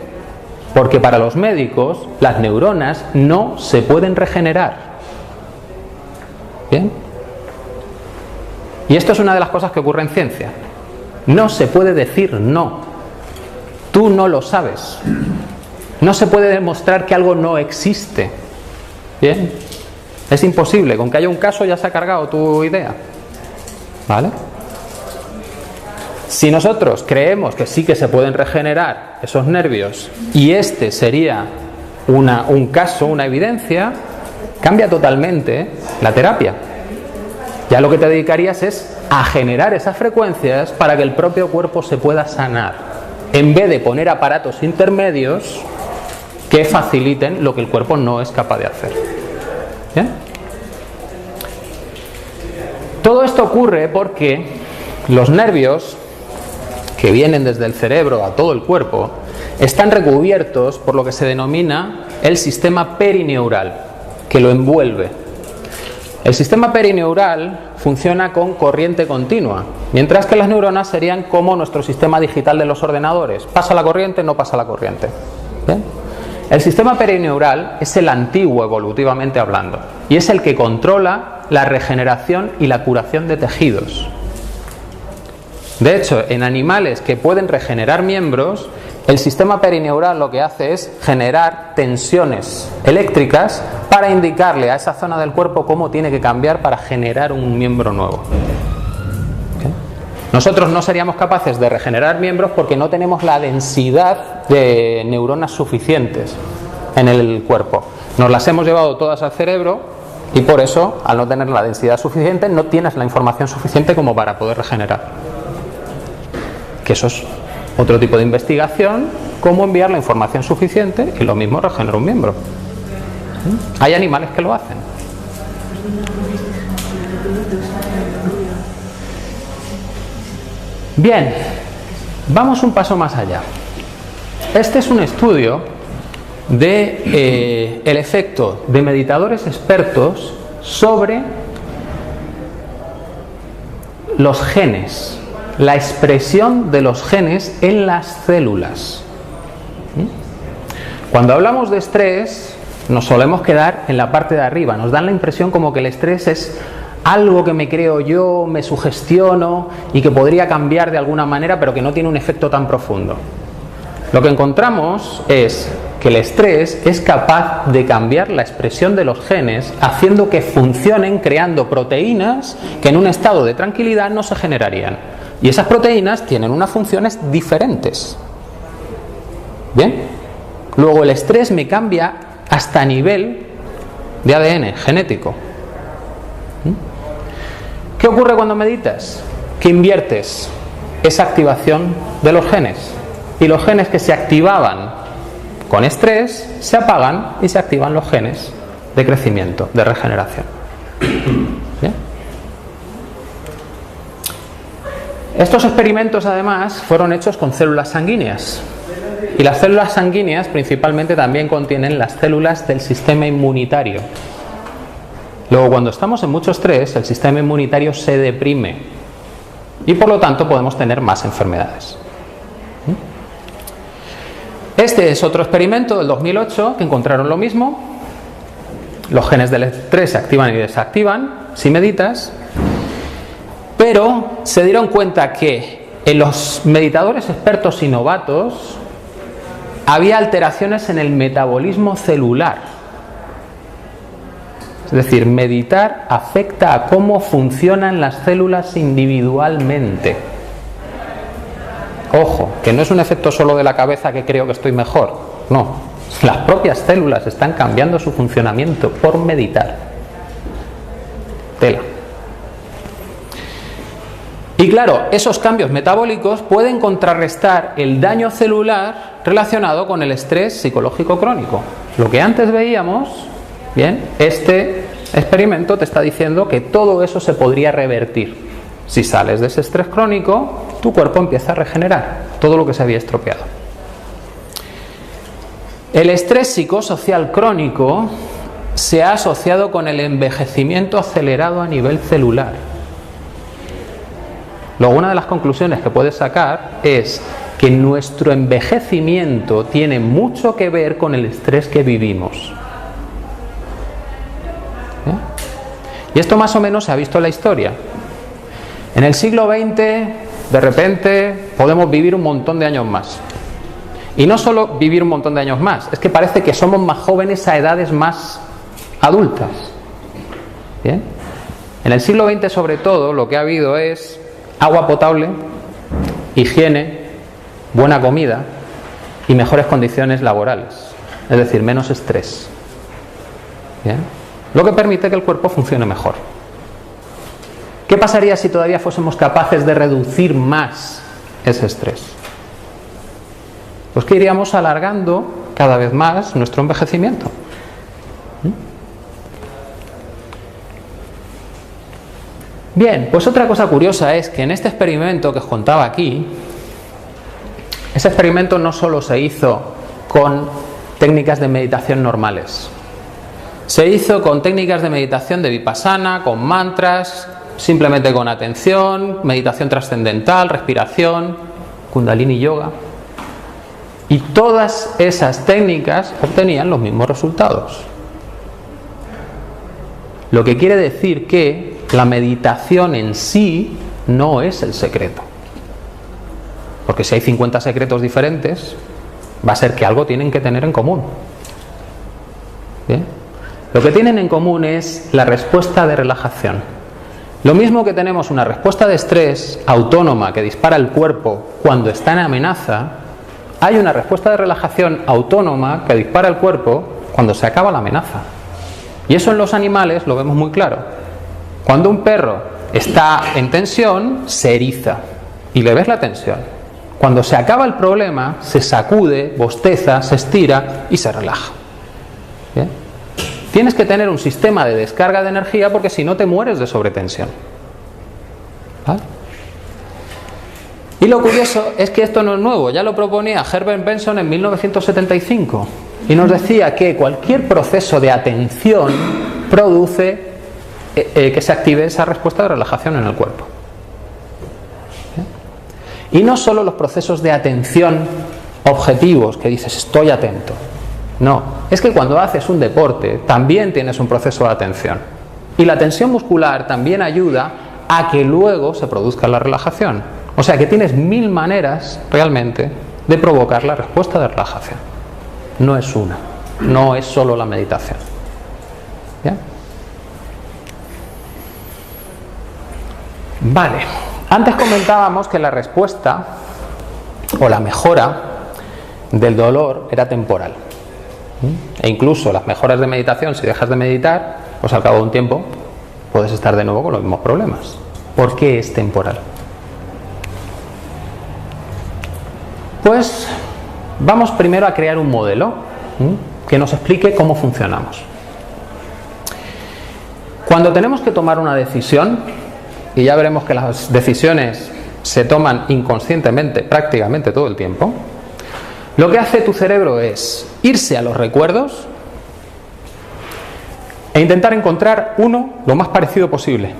Porque para los médicos las neuronas no se pueden regenerar. ¿Bien? Y esto es una de las cosas que ocurre en ciencia. No se puede decir no. Tú no lo sabes. No se puede demostrar que algo no existe. ¿Bien? Es imposible. Con que haya un caso ya se ha cargado tu idea. ¿Vale? Si nosotros creemos que sí que se pueden regenerar esos nervios y este sería un caso, una evidencia, cambia totalmente la terapia. Ya lo que te dedicarías es a generar esas frecuencias para que el propio cuerpo se pueda sanar, en vez de poner aparatos intermedios que faciliten lo que el cuerpo no es capaz de hacer. ¿Bien? Todo esto ocurre porque los nervios que vienen desde el cerebro a todo el cuerpo están recubiertos por lo que se denomina el sistema perineural, que lo envuelve. El sistema perineural funciona con corriente continua, mientras que las neuronas serían como nuestro sistema digital de los ordenadores. ¿Pasa la corriente? No pasa la corriente. ¿Bien? El sistema perineural es el antiguo evolutivamente hablando y es el que controla la regeneración y la curación de tejidos. De hecho, en animales que pueden regenerar miembros, el sistema perineural lo que hace es generar tensiones eléctricas para indicarle a esa zona del cuerpo cómo tiene que cambiar para generar un miembro nuevo. ¿Okay? Nosotros no seríamos capaces de regenerar miembros porque no tenemos la densidad de neuronas suficientes en el cuerpo. Nos las hemos llevado todas al cerebro y por eso, al no tener la densidad suficiente, no tienes la información suficiente como para poder regenerar. Que eso es otro tipo de investigación, cómo enviar la información suficiente y lo mismo regenera un miembro. Hay animales que lo hacen. Bien, vamos un paso más allá. Este es un estudio de el efecto de meditadores expertos sobre los genes, la expresión de los genes en las células. Cuando hablamos de estrés, nos solemos quedar en la parte de arriba, nos dan la impresión como que el estrés es algo que me creo yo, me sugestiono y que podría cambiar de alguna manera, pero que no tiene un efecto tan profundo. Lo que encontramos es que el estrés es capaz de cambiar la expresión de los genes, haciendo que funcionen, creando proteínas que en un estado de tranquilidad no se generarían. Y esas proteínas tienen unas funciones diferentes. ¿Bien? Luego el estrés me cambia hasta a nivel de ADN genético. ¿Qué ocurre cuando meditas? Que inviertes esa activación de los genes. Y los genes que se activaban con estrés se apagan y se activan los genes de crecimiento, de regeneración. ¿Bien? Estos experimentos además fueron hechos con células sanguíneas. Y las células sanguíneas principalmente también contienen las células del sistema inmunitario. Luego, cuando estamos en mucho estrés, el sistema inmunitario se deprime y por lo tanto podemos tener más enfermedades. Este es otro experimento del 2008 que encontraron lo mismo. Los genes del estrés se activan y desactivan si meditas, pero se dieron cuenta que en los meditadores expertos y novatos había alteraciones en el metabolismo celular. Es decir, meditar afecta a cómo funcionan las células individualmente. Ojo, que no es un efecto solo de la cabeza que creo que estoy mejor. No, las propias células están cambiando su funcionamiento por meditar. Tela. Y claro, esos cambios metabólicos pueden contrarrestar el daño celular relacionado con el estrés psicológico crónico. Lo que antes veíamos, bien, este experimento te está diciendo que todo eso se podría revertir. Si sales de ese estrés crónico, tu cuerpo empieza a regenerar todo lo que se había estropeado. El estrés psicosocial crónico se ha asociado con el envejecimiento acelerado a nivel celular. Luego, una de las conclusiones que puedes sacar es que nuestro envejecimiento tiene mucho que ver con el estrés que vivimos. Y esto más o menos se ha visto en la historia. En el siglo XX, de repente, podemos vivir un montón de años más. Y no solo vivir un montón de años más, es que parece que somos más jóvenes a edades más adultas. ¿Bien? En el siglo XX, sobre todo, lo que ha habido es agua potable, higiene, buena comida y mejores condiciones laborales. Es decir, menos estrés. ¿Bien? Lo que permite que el cuerpo funcione mejor. ¿Qué pasaría si todavía fuésemos capaces de reducir más ese estrés? Pues que iríamos alargando cada vez más nuestro envejecimiento. Bien, pues otra cosa curiosa es que en este experimento que os contaba aquí, ese experimento no solo se hizo con técnicas de meditación normales, se hizo con técnicas de meditación de vipassana, con mantras, simplemente con atención, meditación trascendental, respiración, kundalini yoga. Y todas esas técnicas obtenían los mismos resultados. Lo que quiere decir que la meditación en sí no es el secreto. Porque si hay 50 secretos diferentes, va a ser que algo tienen que tener en común. ¿Bien? Lo que tienen en común es la respuesta de relajación. Lo mismo que tenemos una respuesta de estrés autónoma que dispara el cuerpo cuando está en amenaza, hay una respuesta de relajación autónoma que dispara el cuerpo cuando se acaba la amenaza. Y eso en los animales lo vemos muy claro. Cuando un perro está en tensión, se eriza y le ves la tensión. Cuando se acaba el problema, se sacude, bosteza, se estira y se relaja. ¿Bien? Tienes que tener un sistema de descarga de energía porque si no te mueres de sobretensión. ¿Vale? Y lo curioso es que esto no es nuevo, ya lo proponía Herbert Benson en 1975 y nos decía que cualquier proceso de atención produce que se active esa respuesta de relajación en el cuerpo. Y no solo los procesos de atención objetivos, que dices estoy atento. No, es que cuando haces un deporte también tienes un proceso de atención. Y la tensión muscular también ayuda a que luego se produzca la relajación. O sea que tienes 1000 maneras realmente de provocar la respuesta de relajación. No es una, no es solo la meditación. ¿Bien? Vale, antes comentábamos que la respuesta o la mejora del dolor era temporal. E incluso las mejoras de meditación, si dejas de meditar, pues al cabo de un tiempo puedes estar de nuevo con los mismos problemas. ¿Por qué es temporal? Pues vamos primero a crear un modelo que nos explique cómo funcionamos. Cuando tenemos que tomar una decisión, y ya veremos que las decisiones se toman inconscientemente prácticamente todo el tiempo, lo que hace tu cerebro es irse a los recuerdos e intentar encontrar uno lo más parecido posible.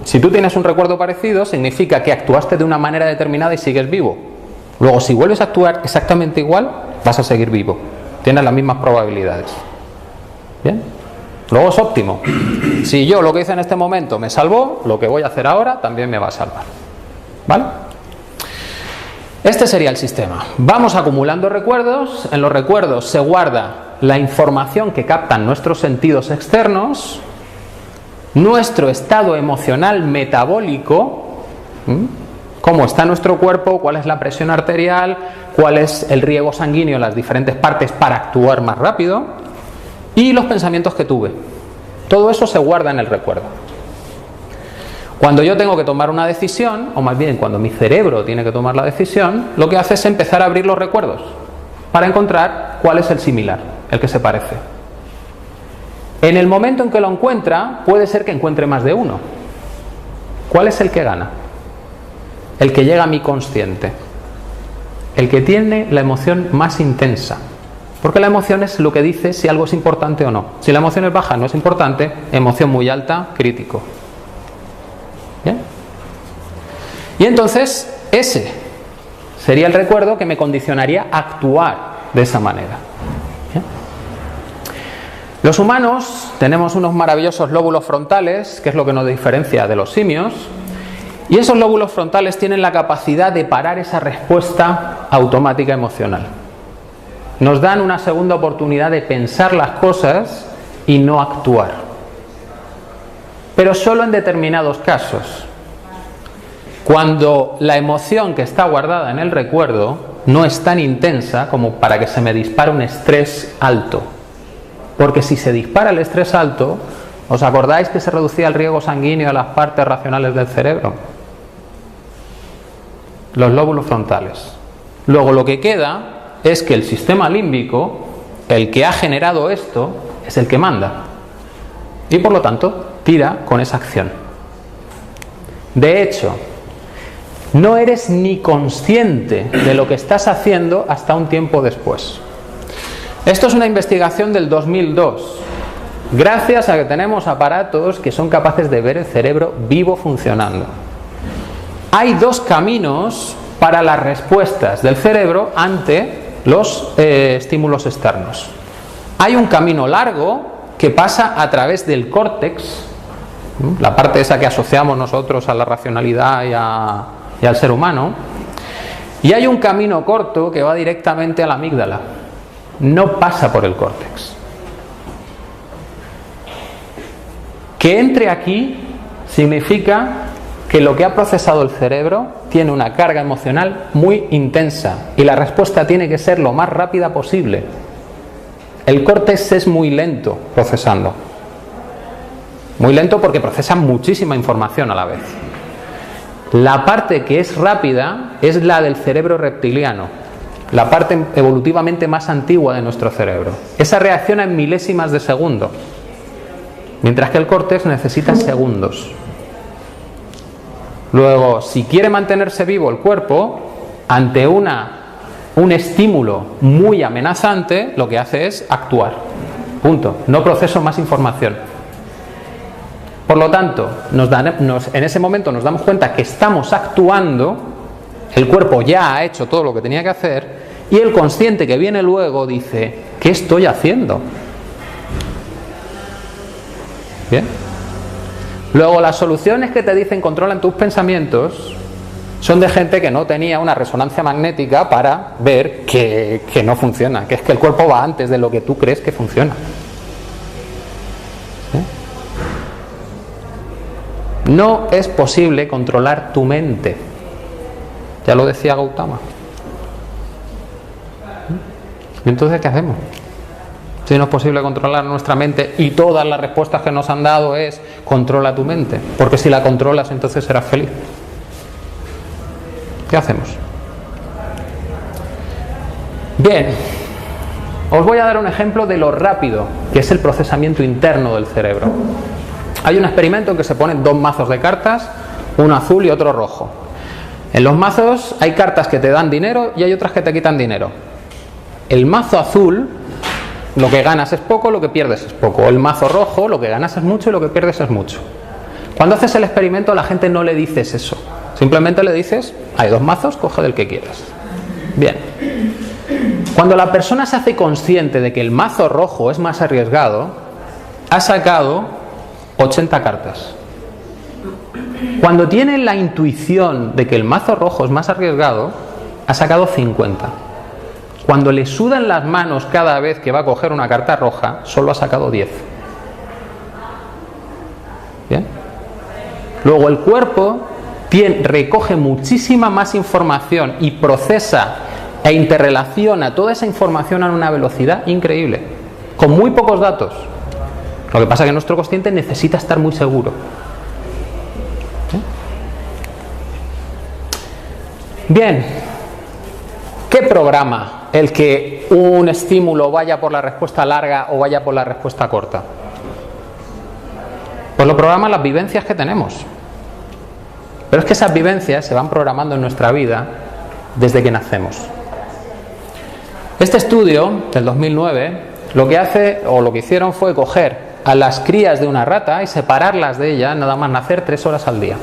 Si tú tienes un recuerdo parecido, significa que actuaste de una manera determinada y sigues vivo. Luego, si vuelves a actuar exactamente igual, vas a seguir vivo. Tienes las mismas probabilidades. ¿Bien? Luego es óptimo. Si yo lo que hice en este momento me salvó, lo que voy a hacer ahora también me va a salvar. ¿Vale? Este sería el sistema. Vamos acumulando recuerdos. En los recuerdos se guarda la información que captan nuestros sentidos externos, nuestro estado emocional metabólico, cómo está nuestro cuerpo, cuál es la presión arterial, cuál es el riego sanguíneo en las diferentes partes para actuar más rápido, y los pensamientos que tuve. Todo eso se guarda en el recuerdo. Cuando yo tengo que tomar una decisión, o más bien cuando mi cerebro tiene que tomar la decisión, lo que hace es empezar a abrir los recuerdos para encontrar cuál es el similar, el que se parece. En el momento en que lo encuentra, puede ser que encuentre más de uno. ¿Cuál es el que gana? El que llega a mi consciente, el que tiene la emoción más intensa, porque la emoción es lo que dice si algo es importante o no. Si la emoción es baja, no es importante; emoción muy alta, crítico. ¿Bien? Y entonces ese sería el recuerdo que me condicionaría a actuar de esa manera. ¿Bien? Los humanos tenemos unos maravillosos lóbulos frontales, que es lo que nos diferencia de los simios. Y esos lóbulos frontales tienen la capacidad de parar esa respuesta automática emocional. Nos dan una segunda oportunidad de pensar las cosas y no actuar. Pero solo en determinados casos. Cuando la emoción que está guardada en el recuerdo no es tan intensa como para que se me dispare un estrés alto. Porque si se dispara el estrés alto, ¿os acordáis que se reducía el riego sanguíneo a las partes racionales del cerebro? Los lóbulos frontales. Luego lo que queda es que el sistema límbico, el que ha generado esto, es el que manda. Y por lo tanto, tira con esa acción. De hecho, no eres ni consciente de lo que estás haciendo hasta un tiempo después. Esto es una investigación del 2002. Gracias a que tenemos aparatos que son capaces de ver el cerebro vivo funcionando. Hay dos caminos para las respuestas del cerebro ante los estímulos externos. Hay un camino largo que pasa a través del córtex, la parte esa que asociamos nosotros a la racionalidad y al ser humano, Y hay un camino corto que va directamente a la amígdala. No pasa por el córtex. Que entre aquí significa que lo que ha procesado el cerebro tiene una carga emocional muy intensa y la respuesta tiene que ser lo más rápida posible. El córtex es muy lento procesando. Muy lento porque procesa muchísima información a la vez. La parte que es rápida es la del cerebro reptiliano, la parte evolutivamente más antigua de nuestro cerebro. Esa reacciona en milésimas de segundo, mientras que el córtex necesita segundos. Luego, si quiere mantenerse vivo el cuerpo, ante un estímulo muy amenazante, lo que hace es actuar. Punto. No proceso más información. Por lo tanto, en ese momento nos damos cuenta que estamos actuando, el cuerpo ya ha hecho todo lo que tenía que hacer, y el consciente que viene luego dice, ¿qué estoy haciendo? ¿Bien? Luego, las soluciones que te dicen controlan tus pensamientos son de gente que no tenía una resonancia magnética para ver que no funciona, que es que el cuerpo va antes de lo que tú crees que funciona. No es posible controlar tu mente. Ya lo decía Gautama. ¿Y entonces qué hacemos? Si no es posible controlar nuestra mente y todas las respuestas que nos han dado es controla tu mente, porque si la controlas entonces serás feliz. ¿Qué hacemos? Bien, os voy a dar un ejemplo de lo rápido que es el procesamiento interno del cerebro. Hay un experimento en que se ponen dos mazos de cartas, uno azul y otro rojo. En los mazos hay cartas que te dan dinero y hay otras que te quitan dinero. El mazo azul, lo que ganas es poco, lo que pierdes es poco. El mazo rojo, lo que ganas es mucho y lo que pierdes es mucho. Cuando haces el experimento a la gente no le dices eso. Simplemente le dices, hay dos mazos, coge del que quieras. Bien. Cuando la persona se hace consciente de que el mazo rojo es más arriesgado, ha sacado 80 cartas. Cuando tiene la intuición de que el mazo rojo es más arriesgado, ha sacado 50. Cuando le sudan las manos cada vez que va a coger una carta roja, solo ha sacado 10. ¿Bien? Luego el cuerpo recoge muchísima más información y procesa e interrelaciona toda esa información a una velocidad increíble, con muy pocos datos. Lo que pasa es que nuestro consciente necesita estar muy seguro. Bien, ¿qué programa el que un estímulo vaya por la respuesta larga o vaya por la respuesta corta? Pues lo programan las vivencias que tenemos. Pero es que esas vivencias se van programando en nuestra vida desde que nacemos. Este estudio del 2009 lo que hicieron fue coger a las crías de una rata y separarlas de ella nada más nacer 3 horas al día.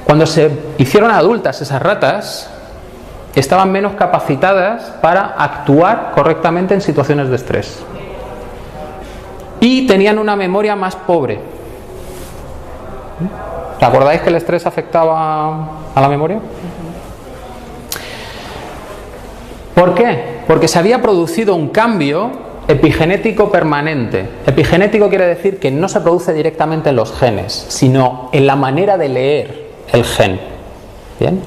Cuando se hicieron adultas esas ratas, estaban menos capacitadas para actuar correctamente en situaciones de estrés. Y tenían una memoria más pobre. ¿Te acordáis que el estrés afectaba a la memoria? ¿Por qué? Porque se había producido un cambio epigenético permanente. Epigenético quiere decir que no se produce directamente en los genes, sino en la manera de leer el gen. ¿Bien?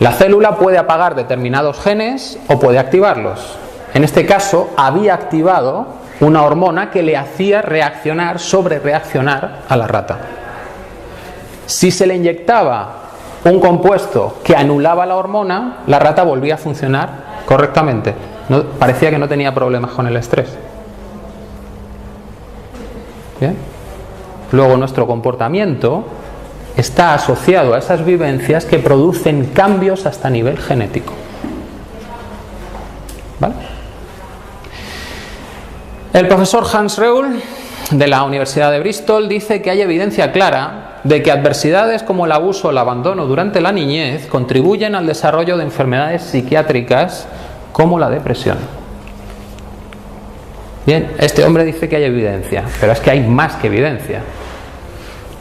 La célula puede apagar determinados genes o puede activarlos. En este caso, había activado una hormona que le hacía sobre-reaccionar a la rata. Si se le inyectaba un compuesto que anulaba la hormona, la rata volvía a funcionar correctamente. Parecía que no tenía problemas con el estrés. ¿Bien? Luego, nuestro comportamiento está asociado a esas vivencias que producen cambios hasta a nivel genético. ¿Vale? El profesor Hans Reuel, de la Universidad de Bristol, dice que hay evidencia clara de que adversidades como el abuso o el abandono durante la niñez contribuyen al desarrollo de enfermedades psiquiátricas como la depresión. Bien, este hombre dice que hay evidencia, pero es que hay más que evidencia.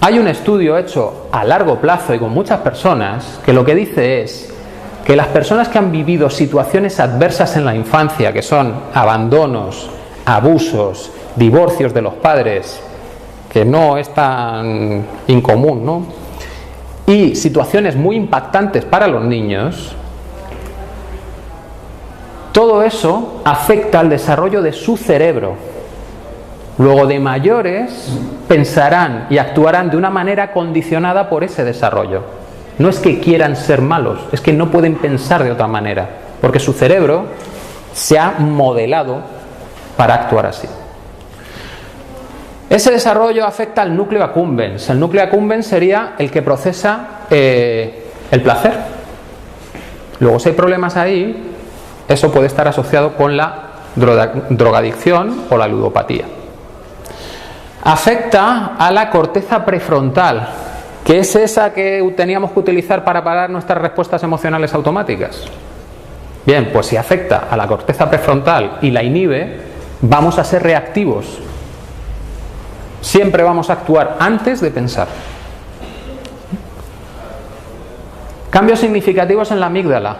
Hay un estudio hecho a largo plazo y con muchas personas que lo que dice es que las personas que han vivido situaciones adversas en la infancia, que son abandonos, abusos, divorcios de los padres, que no es tan incomún, ¿no?, y situaciones muy impactantes para los niños, todo eso afecta al desarrollo de su cerebro. Luego, de mayores, pensarán y actuarán de una manera condicionada por ese desarrollo. No es que quieran ser malos, es que no pueden pensar de otra manera, porque su cerebro se ha modelado para actuar así. Ese desarrollo afecta al núcleo accumbens. El núcleo accumbens sería el que procesa el placer. Luego, si hay problemas ahí, eso puede estar asociado con la drogadicción o la ludopatía. Afecta a la corteza prefrontal, que es esa que teníamos que utilizar para parar nuestras respuestas emocionales automáticas. Bien, pues si afecta a la corteza prefrontal y la inhibe, vamos a ser reactivos. Siempre vamos a actuar antes de pensar. Cambios significativos en la amígdala.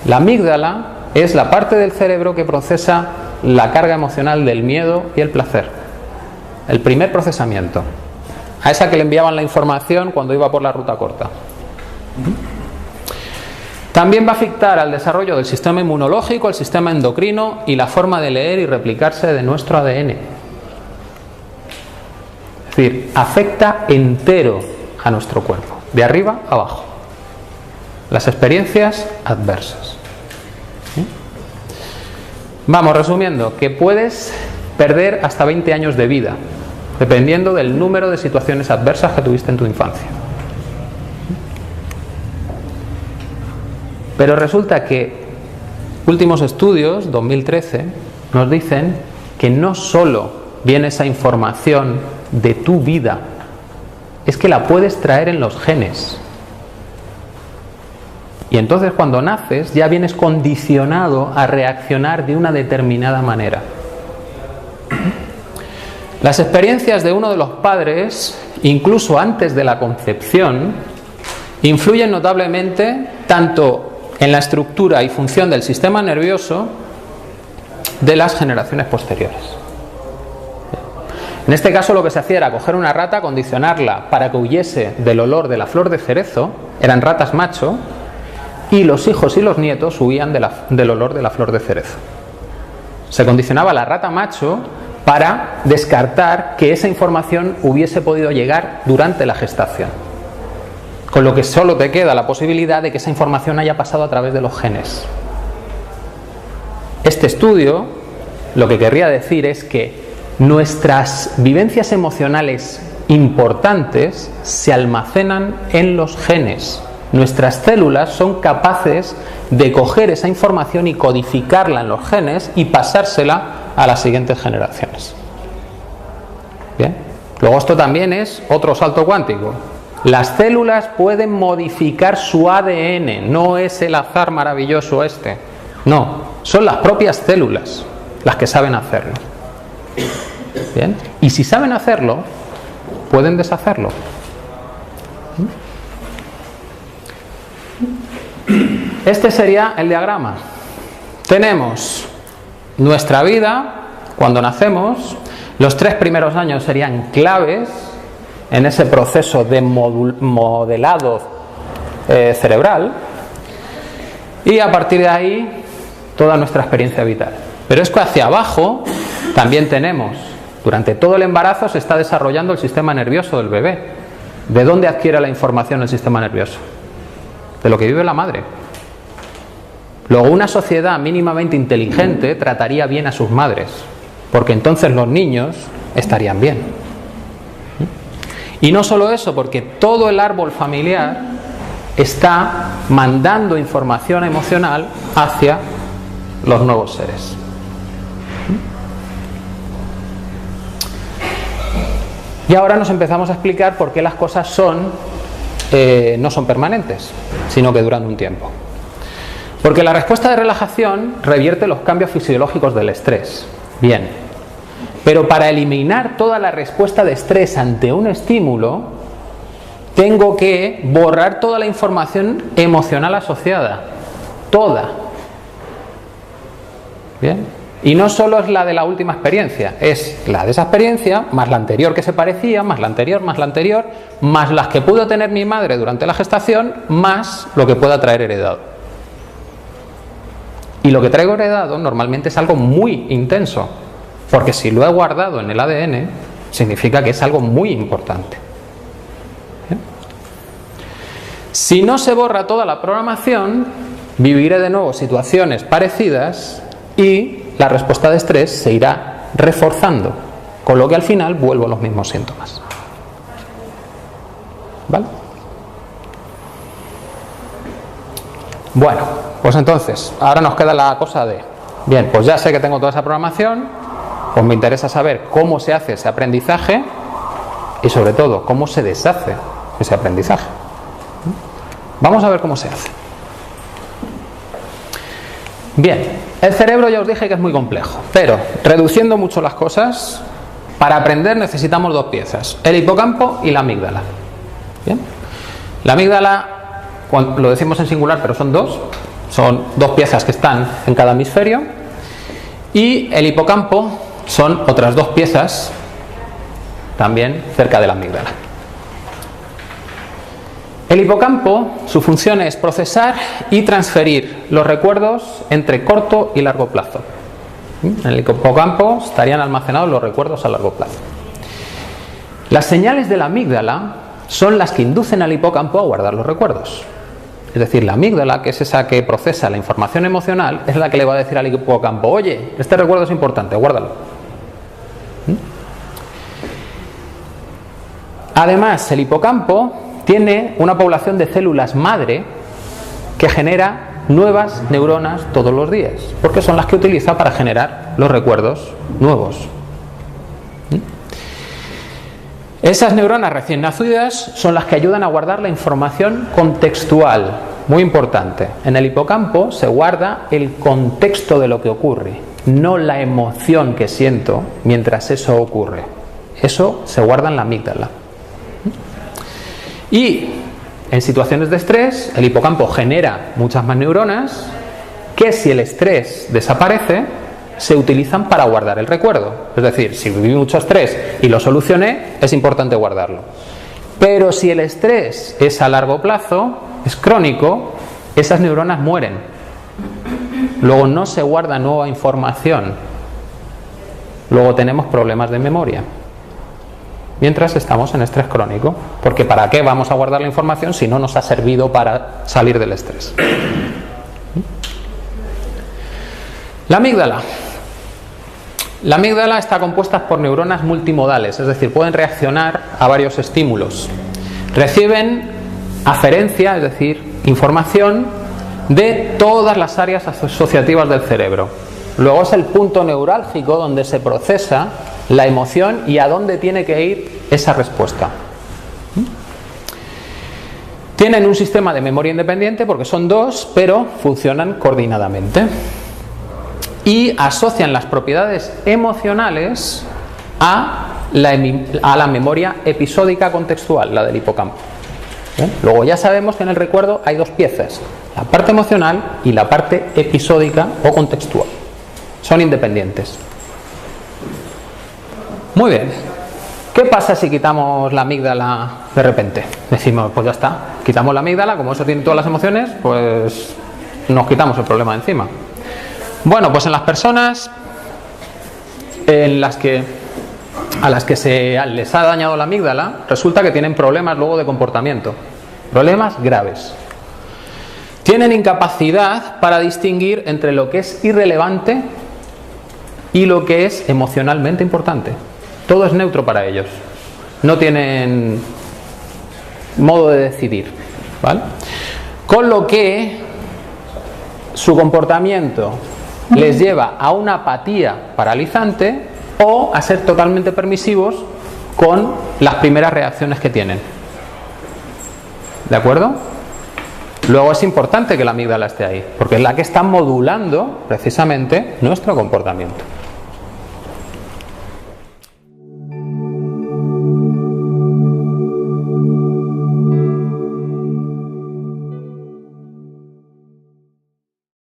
La amígdala es la parte del cerebro que procesa la carga emocional del miedo y el placer. El primer procesamiento. A esa que le enviaban la información cuando iba por la ruta corta. También va a afectar al desarrollo del sistema inmunológico, el sistema endocrino y la forma de leer y replicarse de nuestro ADN. Es decir, afecta entero a nuestro cuerpo, de arriba a abajo. Las experiencias adversas. Vamos, resumiendo, que puedes perder hasta 20 años de vida, dependiendo del número de situaciones adversas que tuviste en tu infancia. Pero resulta que últimos estudios, 2013, nos dicen que no solo viene esa información de tu vida, es que la puedes traer en los genes. Y entonces cuando naces ya vienes condicionado a reaccionar de una determinada manera. Las experiencias de uno de los padres, incluso antes de la concepción, influyen notablemente tanto en la estructura y función del sistema nervioso de las generaciones posteriores. En este caso lo que se hacía era coger una rata, condicionarla para que huyese del olor de la flor de cerezo, eran ratas macho, y los hijos y los nietos huían del olor de la flor de cerezo. Se condicionaba la rata macho para descartar que esa información hubiese podido llegar durante la gestación. Con lo que solo te queda la posibilidad de que esa información haya pasado a través de los genes. Este estudio lo que querría decir es que nuestras vivencias emocionales importantes se almacenan en los genes. Nuestras células son capaces de coger esa información y codificarla en los genes y pasársela a las siguientes generaciones. Bien. Luego esto también es otro salto cuántico. Las células pueden modificar su ADN, no es el azar maravilloso este. No, son las propias células las que saben hacerlo. Bien. Y si saben hacerlo, pueden deshacerlo. Este sería el diagrama. Tenemos nuestra vida cuando nacemos. Los 3 primeros años serían claves en ese proceso de modelado cerebral, y a partir de ahí toda nuestra experiencia vital. Pero es que hacia abajo también tenemos, durante todo el embarazo se está desarrollando el sistema nervioso del bebé. ¿De dónde adquiere la información el sistema nervioso? De lo que vive la madre. Luego, una sociedad mínimamente inteligente trataría bien a sus madres, porque entonces los niños estarían bien. Y no solo eso, porque todo el árbol familiar está mandando información emocional hacia los nuevos seres. Y ahora nos empezamos a explicar por qué las cosas no son permanentes, sino que duran un tiempo. Porque la respuesta de relajación revierte los cambios fisiológicos del estrés. Bien. Pero para eliminar toda la respuesta de estrés ante un estímulo, tengo que borrar toda la información emocional asociada. toda. ¿Bien? Y no solo es la de la última experiencia, es la de esa experiencia, más la anterior que se parecía, más la anterior, más las que pudo tener mi madre durante la gestación, más lo que pueda traer heredado. Y lo que traigo heredado normalmente es algo muy intenso, porque si lo he guardado en el ADN, significa que es algo muy importante. ¿Bien? Si no se borra toda la programación, viviré de nuevo situaciones parecidas y la respuesta de estrés se irá reforzando, con lo que al final vuelvo a los mismos síntomas. ¿Vale? Bueno, pues entonces, ahora nos queda la cosa de, bien, pues ya sé que tengo toda esa programación, pues me interesa saber cómo se hace ese aprendizaje y sobre todo, cómo se deshace ese aprendizaje. Vamos a ver cómo se hace. Bien, el cerebro ya os dije que es muy complejo, pero reduciendo mucho las cosas, para aprender necesitamos dos piezas, el hipocampo y la amígdala. Bien, la amígdala, lo decimos en singular, pero son dos piezas que están en cada hemisferio, y el hipocampo son otras dos piezas también cerca de la amígdala. El hipocampo, su función es procesar y transferir los recuerdos entre corto y largo plazo. En el hipocampo estarían almacenados los recuerdos a largo plazo. Las señales de la amígdala son las que inducen al hipocampo a guardar los recuerdos. Es decir, la amígdala, que es esa que procesa la información emocional, es la que le va a decir al hipocampo: oye, este recuerdo es importante, guárdalo. Además, el hipocampo tiene una población de células madre que genera nuevas neuronas todos los días, porque son las que utiliza para generar los recuerdos nuevos. Esas neuronas recién nacidas son las que ayudan a guardar la información contextual, muy importante. En el hipocampo se guarda el contexto de lo que ocurre, no la emoción que siento mientras eso ocurre. Eso se guarda en la amígdala. Y en situaciones de estrés, el hipocampo genera muchas más neuronas que, si el estrés desaparece, se utilizan para guardar el recuerdo. Es decir, si viví mucho estrés y lo solucioné, es importante guardarlo. Pero si el estrés es a largo plazo, es crónico, esas neuronas mueren. Luego no se guarda nueva información. Luego tenemos problemas de memoria. Mientras estamos en estrés crónico, porque ¿para qué vamos a guardar la información si no nos ha servido para salir del estrés? La amígdala. La amígdala está compuesta por neuronas multimodales, es decir, pueden reaccionar a varios estímulos. Reciben aferencia, es decir, información de todas las áreas asociativas del cerebro. Luego es el punto neurálgico donde se procesa la emoción y a dónde tiene que ir esa respuesta. Tienen un sistema de memoria independiente porque son dos, pero funcionan coordinadamente. Y asocian las propiedades emocionales a la memoria episódica contextual, la del hipocampo. ¿Bien? Luego ya sabemos que en el recuerdo hay dos piezas, la parte emocional y la parte episódica o contextual. Son independientes. Muy bien. ¿Qué pasa si quitamos la amígdala de repente? Decimos, pues ya está, quitamos la amígdala, como eso tiene todas las emociones, pues nos quitamos el problema de encima. Bueno, pues en las personas a las que les ha dañado la amígdala, resulta que tienen problemas luego de comportamiento, problemas graves. Tienen incapacidad para distinguir entre lo que es irrelevante y lo que es emocionalmente importante. Todo es neutro para ellos. No tienen modo de decidir, ¿vale? Con lo que su comportamiento les lleva a una apatía paralizante o a ser totalmente permisivos con las primeras reacciones que tienen. ¿De acuerdo? Luego es importante que la amígdala esté ahí, porque es la que está modulando precisamente nuestro comportamiento.